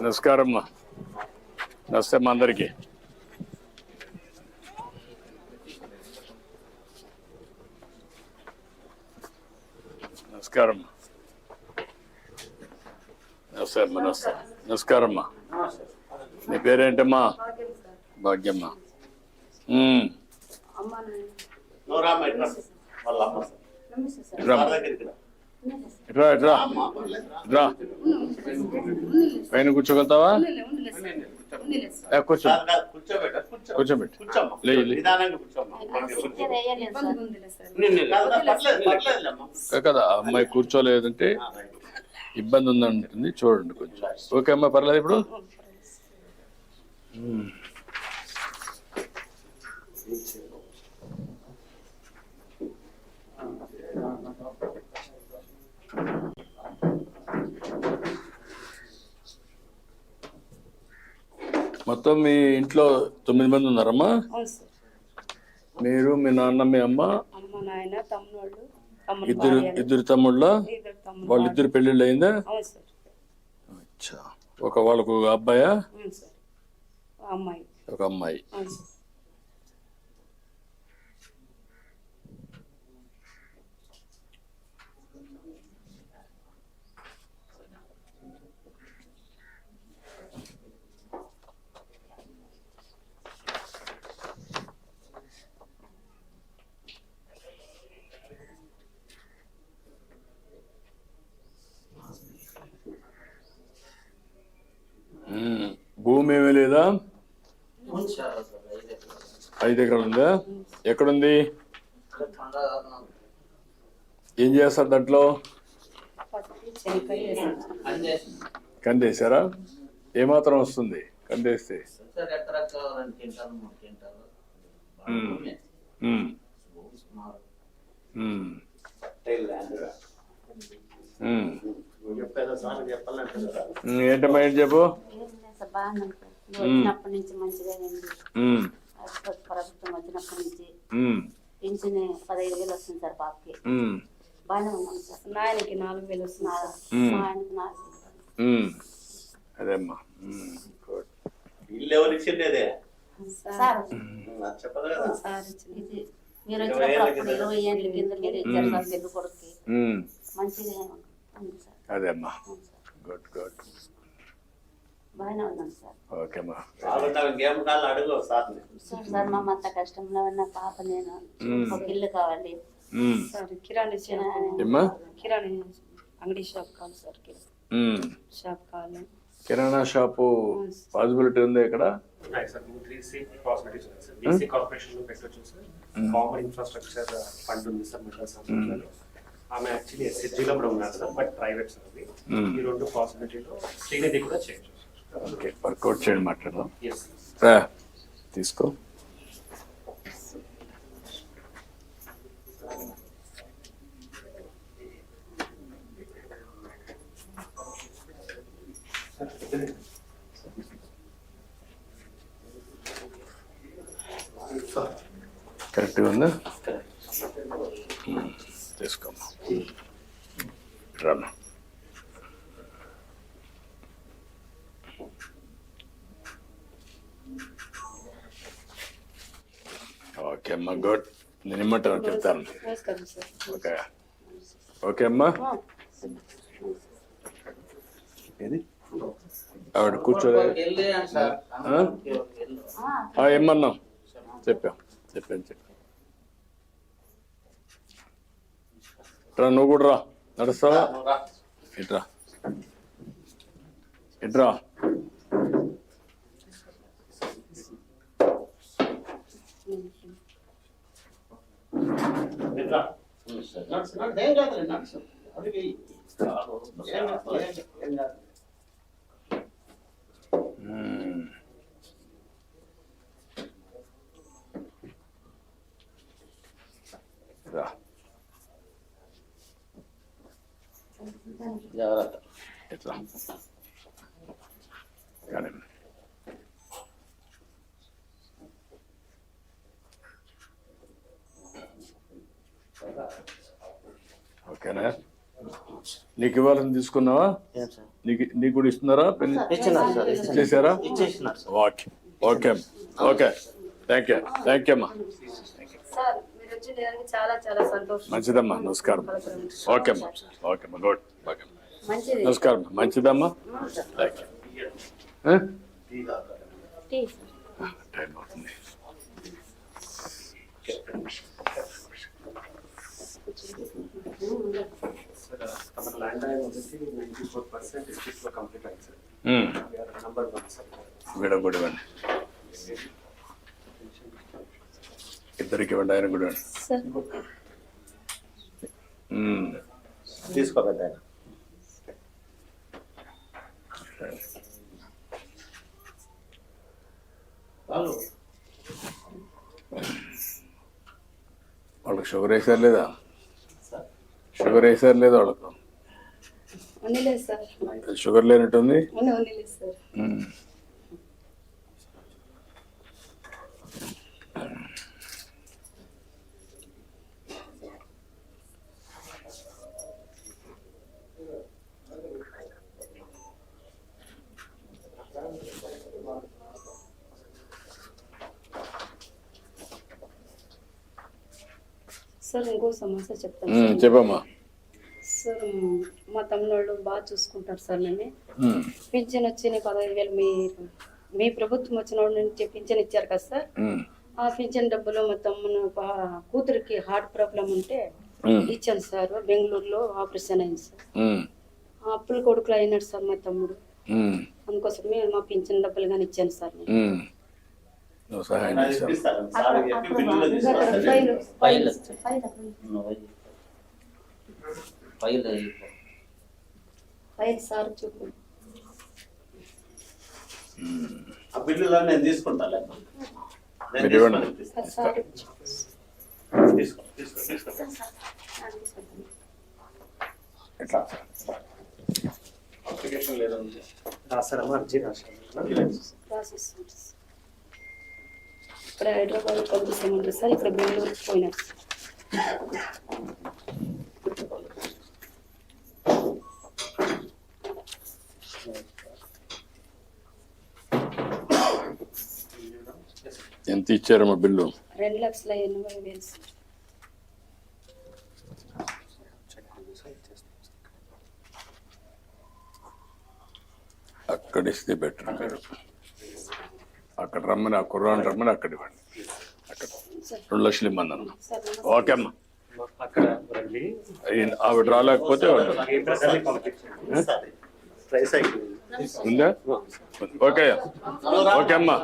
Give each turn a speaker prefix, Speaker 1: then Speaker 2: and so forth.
Speaker 1: నమస్కారం అమ్మా. నమస్తే మా అందరికి. నమస్కారం. నమస్తే అమ్మా. నమస్తే. నమస్కారం అమ్మా. నీ పేరేంటమ్మా? భాగ్యమ్మ. రా రా రా. పైన కూర్చోగలుగుతావా? కూర్చోబెట్టి కదా. అమ్మాయి కూర్చోలేదంటే ఇబ్బంది ఉందంటుంది, చూడండి కొంచెం. ఓకే అమ్మా, పర్లేదు ఇప్పుడు. మొత్తం మీ ఇంట్లో 9 మంది ఉన్నారమ్మా? మీరు, మీ నాన్న, మీ అమ్మ, ఇద్దరు తమ్ముళ్ళ? వాళ్ళిద్దరు పెళ్ళిళ్ళు అయిందా? అచ్చా. వాళ్ళకు ఒక అబ్బాయా? ఒక అమ్మాయి. భూమి ఏమీ లేదా? 5 ఎకరాలు ఉందా? ఎక్కడుంది? ఏం చేస్తారు దాంట్లో? కందేశారా? ఏమాత్రం వస్తుంది కందేస్తే? ఏంటమ్మా, ఏంటి చెప్పు.
Speaker 2: వచ్చినప్పటి నుంచి మంచిగా ప్రభుత్వం వచ్చినప్పటి నుంచి పింఛన్ 15,000 వస్తుంది సార్. పాపకి బాగానే ఉన్నాం సార్. నాయనకి 4,000 వస్తుంది సార్. మా ఆయనకి 4,000.
Speaker 1: అదేమ్మా.
Speaker 3: ఇల్లు ఎవరు ఇచ్చిండేదే
Speaker 2: సార్? ఇది మీరు వచ్చినప్పుడు 20 ఏళ్ళ కింద మీరు ఇచ్చారు సార్ పెద్ద కొడుకుకి. మంచిగా ఉంది సార్.
Speaker 1: అదేమ్మా. Good good.
Speaker 2: బాగానే ఉన్నాం సార్.
Speaker 1: ఓకేమ్మా.
Speaker 3: అడుగు సార్.
Speaker 2: సార్ మా అంత కష్టంలో ఉన్న పాప, నేను ఒక ఇల్లు కావాలి సార్. కిరాణా అంగడి షాప్ కావాలి సార్. షాప్ కావాలి.
Speaker 1: కిరాణా షాపు పాసిబిలిటీ ఉంది ఇక్కడ?
Speaker 4: కామన్ ఇన్ఫ్రాస్ట్రక్చర్ ఫండ్ ఉంది సార్. మిగతా ఆమె యాక్చువల్లీ ఎస్ఎస్జీలో కూడా ఉన్నారు సార్, బట్ ప్రైవేట్ సార్. అది ఈ 2 పాసిబిలిటీలో శ్రీనిధి కూడా చేయొచ్చు.
Speaker 1: ఓకే, వర్కౌట్ చేయండి, మాట్లాడదాం. తీసుకో. కరెక్ట్గా ఉందా? తీసుకోమ్మా. రామ్మా. ఓకే అమ్మా, గుడ్. నేను ఇమ్మంటాను, చెప్తాను. ఓకే ఓకే అమ్మా. ఏది ఆవిడ కూర్చోలే? ఏమన్నాం? చెప్పాను. రా, నువ్వు కూడా రా. నడుస్తావా? ఇట్రా.
Speaker 3: జాగ్రత్త.
Speaker 1: ఇట్లా కానీ ఓకేనా? నీకు ఇవ్వాలని తీసుకున్నావా? నీకు కూడా ఇస్తున్నారా పెన్
Speaker 5: ఇచ్చినారు సార్ ఇచ్చినారు.
Speaker 1: చేశారా?
Speaker 5: ఇచ్చేసినారు sir.
Speaker 1: Okay okay okay thank you అమ్మా.
Speaker 2: సార్ మీరు వచ్చేదానికి చాలా చాలా సంతోషం.
Speaker 1: మంచిదమ్మా, నమస్కారం. ఓకే అమ్మా, గుడ్. ఓకే,
Speaker 2: మంచిది.
Speaker 1: నమస్కారం. మంచిదమ్మా, thank you.
Speaker 2: Tea sir.
Speaker 1: Time అవుతుంది.
Speaker 4: మన ల్యాండ్ ఆయన వచ్చేసి 94% డిస్ట్రిక్ట్ లో కంప్లీట్ అయింది సార్. Number 1 sir.
Speaker 1: విడగొడి ఇవ్వండి, ఇద్దరికి ఇవ్వండి, ఆయన కూడా ఇవ్వండి.
Speaker 2: సార్
Speaker 3: తీసుకో పెద్ద ఆయన.
Speaker 1: వాళ్ళకి షుగర్ వేసారు లేదా? షుగర్ వేసారు లేదా వాళ్ళకు?
Speaker 2: ఉండలేదు సార్.
Speaker 1: షుగర్ లేనట్టుంది.
Speaker 2: ఉండలేదు సార్. సార్ ఇంకో సమస్య చెప్తాను సార్.
Speaker 1: చెప్పమ్మా.
Speaker 2: సార్ మా తమ్ముళ్ళు బాగా చూసుకుంటారు సార్. నన్ను పింఛన్ వచ్చి 15,000 మీ ప్రభుత్వం వచ్చిన నుంచి పింఛన్ ఇచ్చారు కదా సార్. ఆ పింఛన్ డబ్బులు మా తమ్ముడు కూతురికి హార్ట్ ప్రాబ్లం ఉంటే ఇచ్చాను సార్. బెంగళూరులో ఆపరేషన్ అయింది సార్. అప్పుల కొడుకులు అయినాడు సార్ మా తమ్ముడు. అందుకోసమే మా పింఛన్ డబ్బులు కానీ ఇచ్చాను సార్.
Speaker 1: నువ్వు సహాయం
Speaker 3: అది
Speaker 1: చేస్తావు.
Speaker 3: ఇప్పిస్తాను. సార్ చెప్పి బిల్లులో తీసుకొస్తాను.
Speaker 5: ఫైల్
Speaker 2: ఫైల్ సార్ చూపు.
Speaker 3: ఆ బిల్లులో నేను తీసుకుంటాను. నేను
Speaker 1: మీరు ఇవ్వండి.
Speaker 3: తీసుకొని ఇప్పిస్తాను.
Speaker 2: సార్
Speaker 3: తీసుకో.
Speaker 4: అప్లికేషన్ లేదండి రాస్తారమ్మా, అర్జీ రాశాను.
Speaker 2: ప్రాసెస్ ఉంటుంది సార్. ఇక్కడ హైదరాబాద్ పంపిస్తామంటారు సార్. ఇక్కడ బెంగళూరుకి పోయినారు సార్.
Speaker 1: ఎంత ఇచ్చారమ్మా బిల్లు?
Speaker 2: 2,80,000 సార్.
Speaker 1: అక్కడ ఇస్తే బెటర్. అక్కడ రమ్మని, ఆ కుర్రాన్ని రమ్మని అక్కడ ఇవ్వండి. అక్కడ 2 లక్షలు ఇమ్మన్నాను.
Speaker 2: సార్
Speaker 1: ఓకే అమ్మా.
Speaker 4: అక్కడ రండి.
Speaker 1: ఆవిడ రాలేకపోతే వాళ్ళు
Speaker 4: ఏ ప్రకారం పంపించండి. ట్రైసైకిల్
Speaker 1: ఉందా? ఓకే ఓకే అమ్మా.